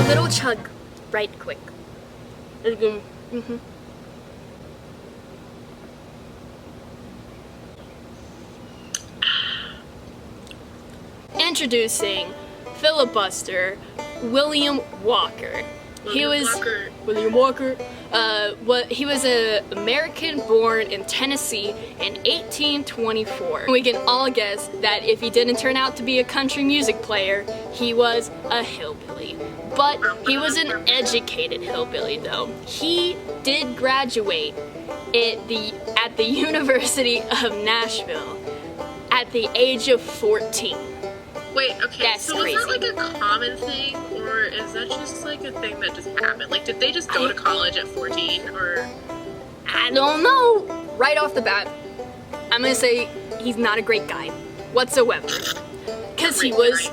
little chug right quick. Mm-hmm. Introducing filibuster William Walker. William Walker. He was an American born in Tennessee in 1824. We can all guess that if he didn't turn out to be a country music player, he was a hillbilly. But he was an educated hillbilly though. He did graduate at the University of Nashville at the age of 14. Wait, okay, That's so crazy. is that like a common thing, or is that just like a thing that just happened? Like, did they just go to college at 14, or? I don't know. Right off the bat, I'm gonna say he's not a great guy whatsoever. Because he was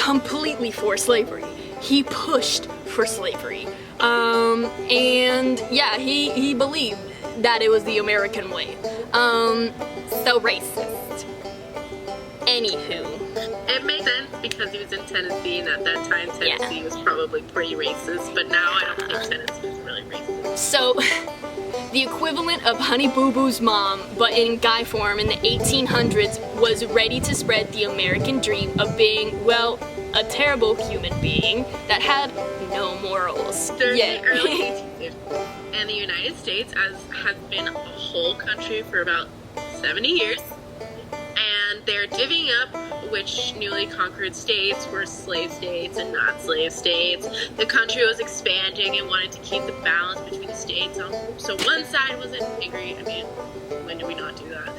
completely for slavery. He pushed for slavery. And yeah, he believed that it was the American way. So racist. Anywho. It makes sense because he was in Tennessee, and at that time Tennessee was probably pretty racist, but now I don't think Tennessee is really racist. So, the equivalent of Honey Boo Boo's mom, but in guy form in the 1800s, was ready to spread the American dream of being, well, a terrible human being that had no morals. During the early 1850s, and the United States has been a whole country for about 70 years, and they're divvying up which newly conquered states were slave states and not slave states. The country was expanding and wanted to keep the balance between the states. So one side wasn't angry. I mean, when did we not do that?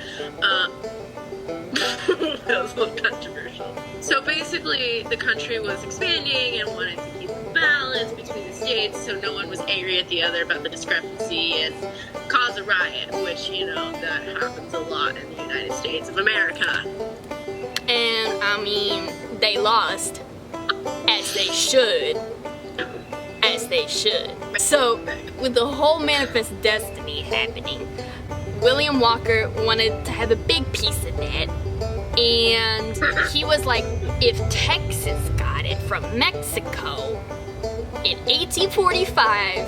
That was a little controversial. So basically, the country was expanding and wanted to keep the balance between the states so no one was angry at the other about the discrepancy and cause a riot, which, you know, that happens a lot in the United States of America. And, I mean, they lost. As they should. As they should. So, with the whole Manifest Destiny happening, William Walker wanted to have a big piece of that. And he was like, if Texas got it from Mexico in 1845,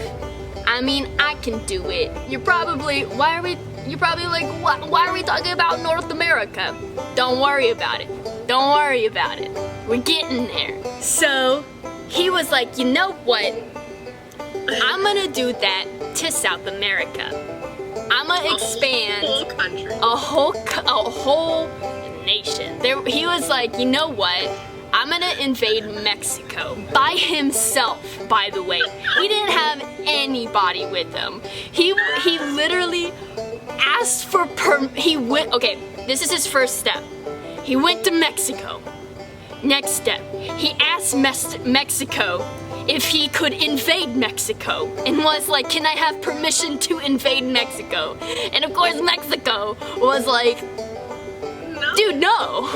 I mean, I can do it. You're probably like, why are we talking about North America? Don't worry about it. Don't worry about it. We're getting there. So, he was like, you know what? I'm gonna do that to South America. I'm gonna expand a whole nation. He was like, you know what? I'm gonna invade Mexico by himself, by the way. He didn't have anybody with him. He literally asked for okay, this is his first step. He went to Mexico. Next step, he asked Mexico if he could invade Mexico and was like, can I have permission to invade Mexico? And of course Mexico was like, no. Dude, no.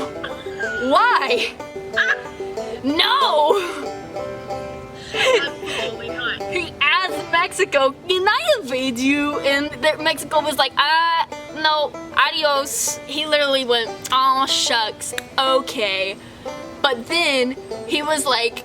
Why? No. Absolutely not. He asked Mexico, can I invade you? And Mexico was like, no, adios. He literally went, oh shucks, okay. But then he was like,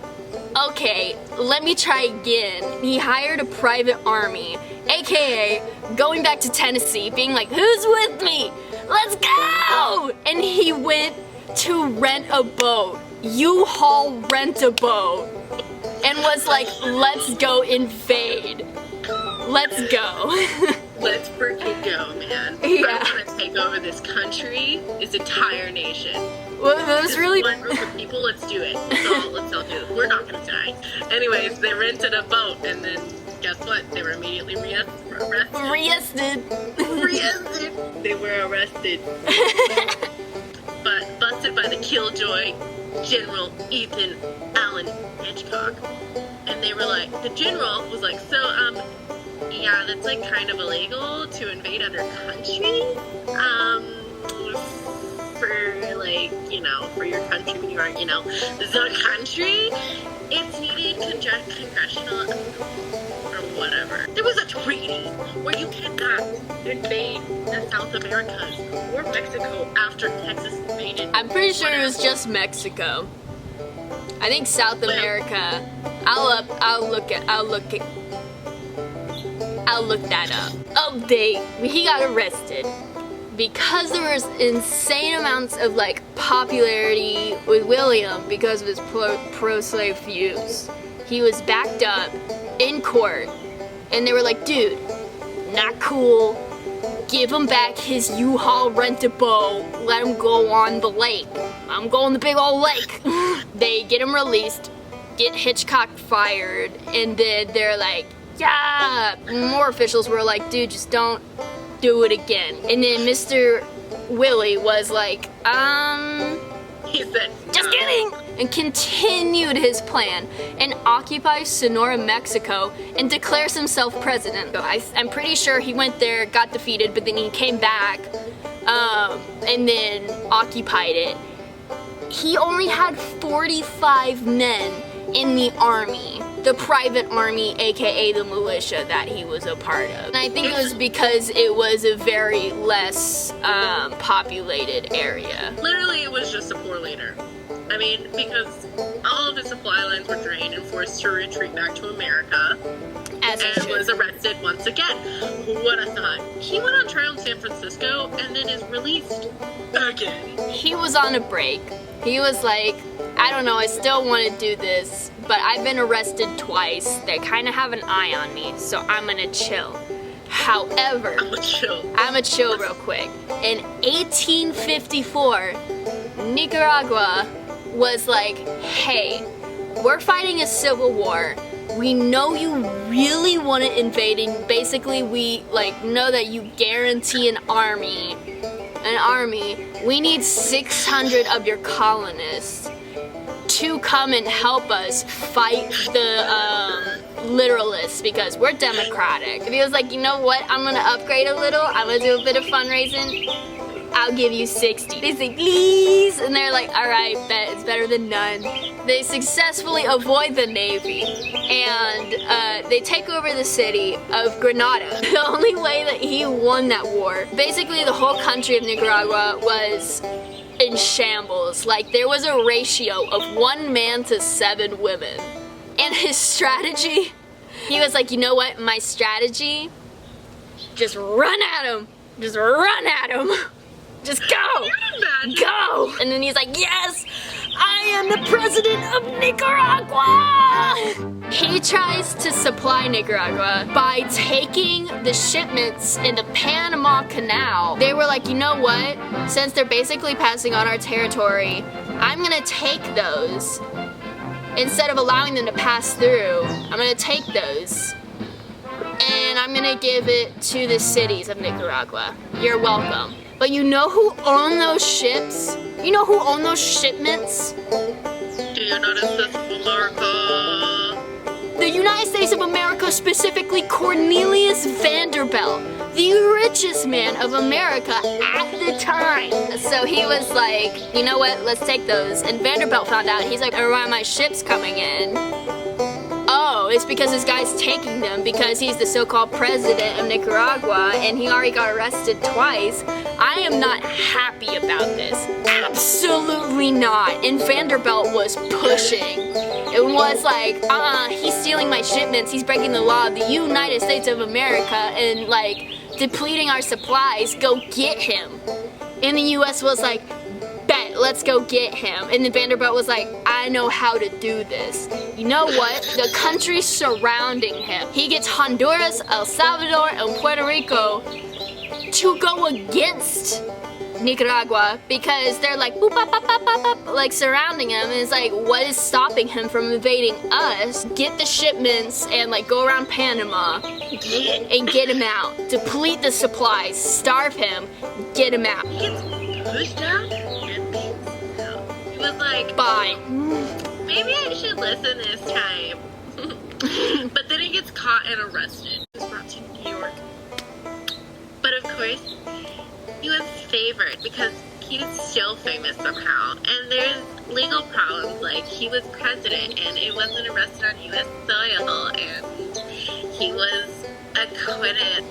okay, let me try again. He hired a private army, aka going back to Tennessee, being like, who's with me? Let's go! And he went to rent a boat, U-Haul rent a boat, and was like, let's go invade. Let's go. Let's freaking go, man. Yeah. I'm gonna take over this country, this entire nation. Well, it was really... One group of people, let's do it. Let's all do it. We're not gonna die. Anyways, they rented a boat, and then guess what? They were immediately arrested. They were arrested. But busted by the killjoy General Ethan Allen Hitchcock. And they were like, the general was like, so, yeah, that's like kind of illegal to invade other countries. For like, you know, for your country when you are, you know, the country, it's needed congressional or whatever. There was a treaty where you cannot invade the South Americas or Mexico after Texas invaded. I'm pretty sure it was just Mexico. I think South America. I'll look that up. Update. He got arrested because there was insane amounts of like popularity with William because of his pro-slave views. He was backed up in court, and they were like, dude, not cool. Give him back his U-Haul rented boat. Let him go on the lake. I'm going the big old lake. They get him released, get Hitchcock fired, and then they're like, yeah. More officials were like, dude, just don't do it again. And then Mr. Willie was like, He said, just kidding! And continued his plan and occupies Sonora, Mexico, and declares himself president. I'm pretty sure he went there, got defeated, but then he came back, and then occupied it. He only had 45 men in the army, the private army, aka the militia that he was a part of. And I think it was because it was a very less populated area. literally, it was just a poor leader. I mean, because all of his supply lines were drained and forced to retreat back to America, As he and should. was arrested once again. What a thought. He went on trial in San Francisco and then is released again. He was on a break. He was like, I don't know, I still want to do this, but I've been arrested twice. They kind of have an eye on me, so I'm gonna chill. However, I'm I'ma chill real quick. In 1854, Nicaragua was like, hey, we're fighting a civil war. We know you really want to invade, and basically we like know that you guarantee an army. We need 600 of your colonists to come and help us fight the literalists because we're democratic. And he was like, you know what? I'm gonna upgrade a little. I'm gonna do a bit of fundraising. I'll give you 60. They say, please. And they're like, all right, bet. It's better than none. They successfully avoid the Navy and they take over the city of Granada. The only way that he won that war, basically the whole country of Nicaragua was in shambles. Like there was a ratio of 1 man to 7 women. And his strategy, he was like, you know what? My strategy, just run at him. Just run at him. Just go! Go! And then he's like, yes! I am the president of Nicaragua! He tries to supply Nicaragua by taking the shipments in the Panama Canal. They were like, you know what? Since they're basically passing on our territory, I'm gonna take those. Instead of allowing them to pass through, I'm gonna take those and I'm gonna give it to the cities of Nicaragua. You're welcome. But you know who owned those ships? You know who owned those shipments? Do you notice this, America? The United States of America, specifically Cornelius Vanderbilt, the richest man of America at the time. So he was like, you know what, let's take those. And Vanderbilt found out, he's like, why are my ships coming in? Oh, it's because this guy's taking them because he's the so-called president of Nicaragua and he already got arrested twice. I am not happy about this. Absolutely not. And Vanderbilt was pushing. It was like, he's stealing my shipments. He's breaking the law of the United States of America and like depleting our supplies. Go get him. And the U.S. was like, bet, let's go get him. And then Vanderbilt was like, I know how to do this. You know what? The countries surrounding him. He gets Honduras, El Salvador, and Puerto Rico to go against Nicaragua because they're like, boop, bop, bop, bop, bop, bop, like surrounding him. And it's like, what is stopping him from invading us? Get the shipments and like go around Panama and get him out. Deplete the supplies, starve him, get him out. He gets pushed out and beats out. He was like, Bye. maybe I should listen this time. But then he gets caught and arrested. He was brought to New York. But of course, he was favored because he was still famous somehow. And there's legal problems, like he was president and it wasn't arrested on U.S. soil and he was acquitted.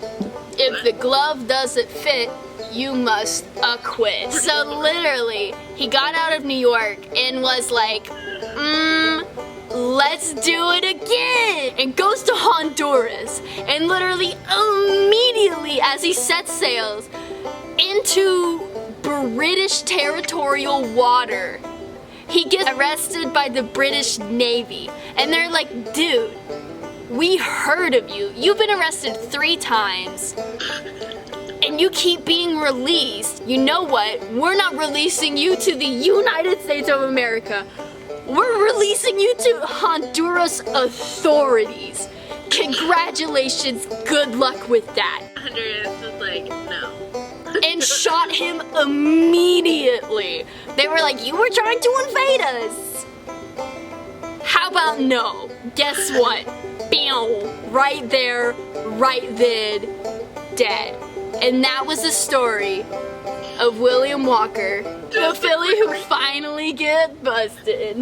If the glove doesn't fit, you must acquit. So literally, he got out of New York and was like, Let's do it again! And goes to Honduras. And literally immediately as he sets sails into British territorial water, he gets arrested by the British Navy. And they're like, dude, we heard of you. You've been arrested 3 times. And you keep being released. You know what? We're not releasing you to the United States of America. We're releasing you to Honduras authorities. Congratulations, good luck with that. Honduras was like, no. And shot him immediately. They were like, you were trying to invade us. How about no? Guess what? Bam! Right there, right then, dead. And that was the story of William Walker, the Philly who finally get busted.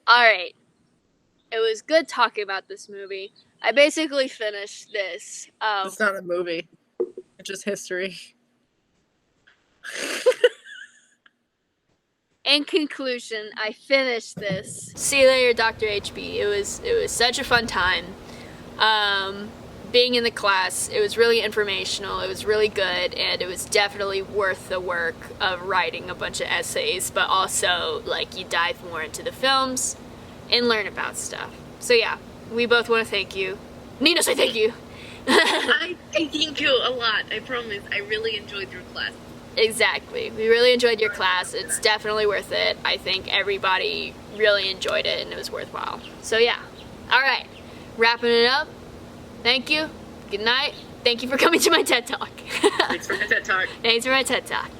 Alright. It was good talking about this movie. I basically finished this. It's not a movie. It's just history. In conclusion, I finished this. See you later, Dr. HB. It was such a fun time. Being in the class, it was really informational, it was really good, and it was definitely worth the work of writing a bunch of essays, but also, like, you dive more into the films and learn about stuff. So yeah, we both want to thank you. Nina, say thank you! I thank you a lot, I promise. I really enjoyed your class. Exactly. We really enjoyed your class. It's definitely worth it. I think everybody really enjoyed it and it was worthwhile. So yeah. Alright. Wrapping it up. Thank you. Good night. Thank you for coming to my TED Talk. Thanks for the TED Talk. Thanks for my TED Talk.